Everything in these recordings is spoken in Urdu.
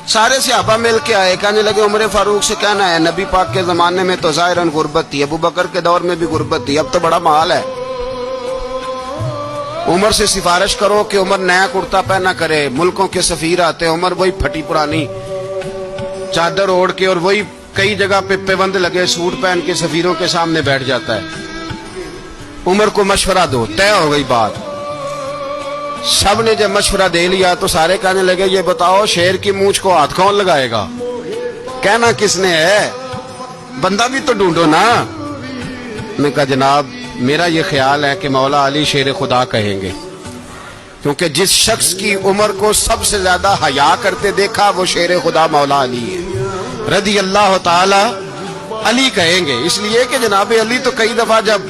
سارے صحابہ مل کے آئے، کہنے لگے عمر فاروق سے کہنا ہے نبی پاک کے زمانے میں تو ظاہراً غربت تھی، ابو بکر کے دور میں بھی غربت تھی، اب تو بڑا مال ہے، عمر سے سفارش کرو کہ عمر نیا کرتا پہنا کرے۔ ملکوں کے سفیر آتے، عمر وہی پھٹی پرانی چادر اوڑھ کے اور وہی کئی جگہ پہ پیوند لگے سوٹ پہن کے سفیروں کے سامنے بیٹھ جاتا ہے۔ عمر کو مشورہ دو، طے ہو گئی بات۔ سب نے جب مشورہ دے لیا تو سارے کہنے لگے یہ بتاؤ شیر کی مونچھ کو ہاتھ کون لگائے گا؟ کہنا کس نے ہے؟ بندہ بھی تو ڈھونڈو نا۔ میں کہا جناب میرا یہ خیال ہے کہ مولا علی شیر خدا کہیں گے، کیونکہ جس شخص کی عمر کو سب سے زیادہ حیا کرتے دیکھا وہ شیر خدا مولا علی ہے رضی اللہ تعالی علی کہیں گے، اس لیے کہ جناب علی تو کئی دفعہ جب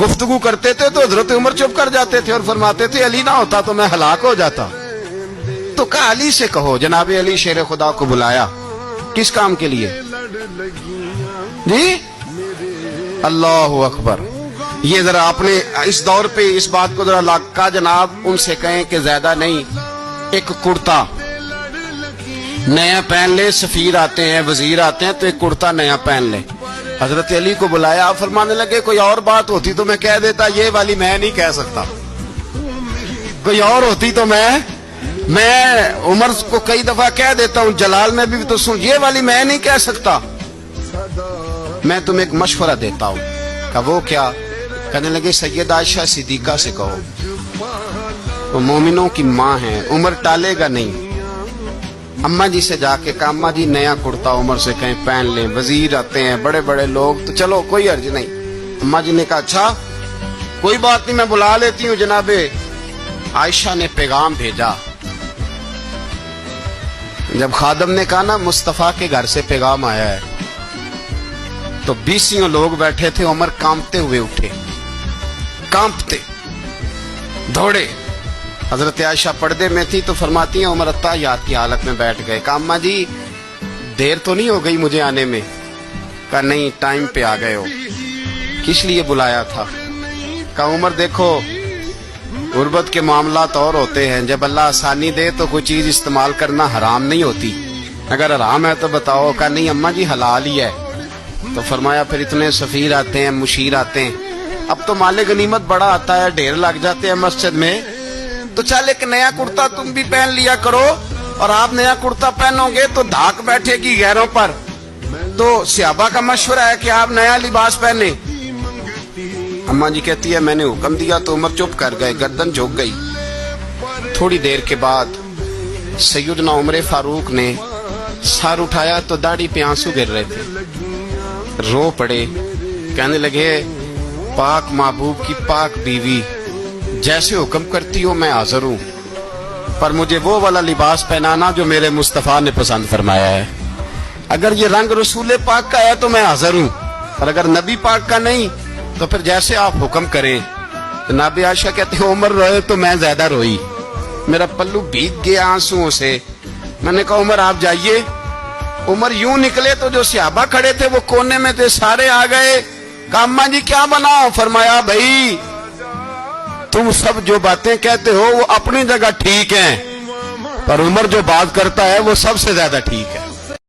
گفتگو کرتے تھے تو حضرت عمر چپ کر جاتے تھے اور فرماتے تھے علی نہ ہوتا تو میں ہلاک ہو جاتا۔ تو کہا علی سے کہو۔ جناب علی شیر خدا کو بلایا، کس کام کے لیے؟ جی اللہ اکبر۔ یہ ذرا آپ نے اس دور پہ اس بات کو ذرا لاکا جناب ان سے کہیں کہ زیادہ نہیں، ایک کرتا نیا پہن لے، سفیر آتے ہیں وزیر آتے ہیں تو ایک کرتا نیا پہن لے۔ حضرت علی کو بلایا، فرمانے لگے کوئی اور بات ہوتی تو میں کہہ دیتا، یہ والی میں نہیں کہہ سکتا، کوئی اور ہوتی تو میں عمر کو کئی دفعہ کہہ دیتا ہوں، جلال میں بھی تو سن، یہ والی میں نہیں کہہ سکتا، میں تمہیں ایک مشورہ دیتا ہوں۔ کہ وہ کیا؟ کہنے لگے سید عائشہ صدیقہ سے کہو، وہ مومنوں کی ماں ہیں، عمر ٹالے گا نہیں۔ اماں جی سے جا کے کہا اماں جی نیا کرتا عمر سے کہیں پہن لیں، وزیر آتے ہیں بڑے بڑے لوگ تو چلو کوئی عرض نہیں۔ اماں جی نے کہا اچھا کوئی بات نہیں میں بلا لیتی ہوں۔ جناب عائشہ نے پیغام بھیجا، جب خادم نے کہا نا مصطفیٰ کے گھر سے پیغام آیا ہے تو 20 لوگ بیٹھے تھے، عمر کانپتے ہوئے اٹھے، کانپتے دوڑے۔ حضرت عائشہ پردے میں تھی تو فرماتی ہیں عمر اتحیات کی حالت میں بیٹھ گئے۔ کہا اماں جی دیر تو نہیں ہو گئی مجھے آنے میں؟ کہا نہیں ٹائم پہ آ گئے ہو، کس لیے بلایا تھا؟ کہا عمر دیکھو غربت کے معاملات اور ہوتے ہیں، جب اللہ آسانی دے تو کوئی چیز استعمال کرنا حرام نہیں ہوتی، اگر حرام ہے تو بتاؤ۔ کہا نہیں اماں جی حلال ہی ہے۔ تو فرمایا پھر اتنے سفیر آتے ہیں مشیر آتے ہیں، اب تو مال غنیمت بڑا آتا ہے، ڈھیر لگ جاتے ہیں مسجد میں، تو چل ایک نیا کرتا تم بھی پہن لیا کرو، اور آپ نیا کرتا پہنو گے تو دھاک بیٹھے گی غیروں پر۔ تو صحابہ کا مشورہ ہے کہ آپ نیا لباس پہنے۔ اماں جی کہتی ہے میں نے حکم دیا تو عمر چپ کر گئے، گردن جھک گئی۔ تھوڑی دیر کے بعد سیدنا عمر فاروق نے سر اٹھایا تو داڑھی پہ آنسو گر رہے تھے، رو پڑے، کہنے لگے پاک محبوب کی پاک بیوی جیسے حکم کرتی ہو میں حاضر ہوں، پر مجھے وہ والا لباس پہنانا جو میرے مصطفیٰ نے پسند فرمایا ہے، اگر یہ رنگ رسول پاک کا ہے تو میں حاضر ہوں، اور اگر نبی پاک کا نہیں تو پھر جیسے آپ حکم کریں۔ جناب عائشہ کہتے ہیں عمر روئے تو میں زیادہ روئی، میرا پلو بھیگ گیا آنسوؤں سے۔ میں نے کہا عمر آپ جائیے۔ عمر یوں نکلے تو جو صحابہ کھڑے تھے وہ کونے میں تھے، سارے آ گئے۔ کہا اماں جی کیا بناؤ؟ فرمایا بھائی تم سب جو باتیں کہتے ہو وہ اپنی جگہ ٹھیک ہیں، پر عمر جو بات کرتا ہے وہ سب سے زیادہ ٹھیک ہے۔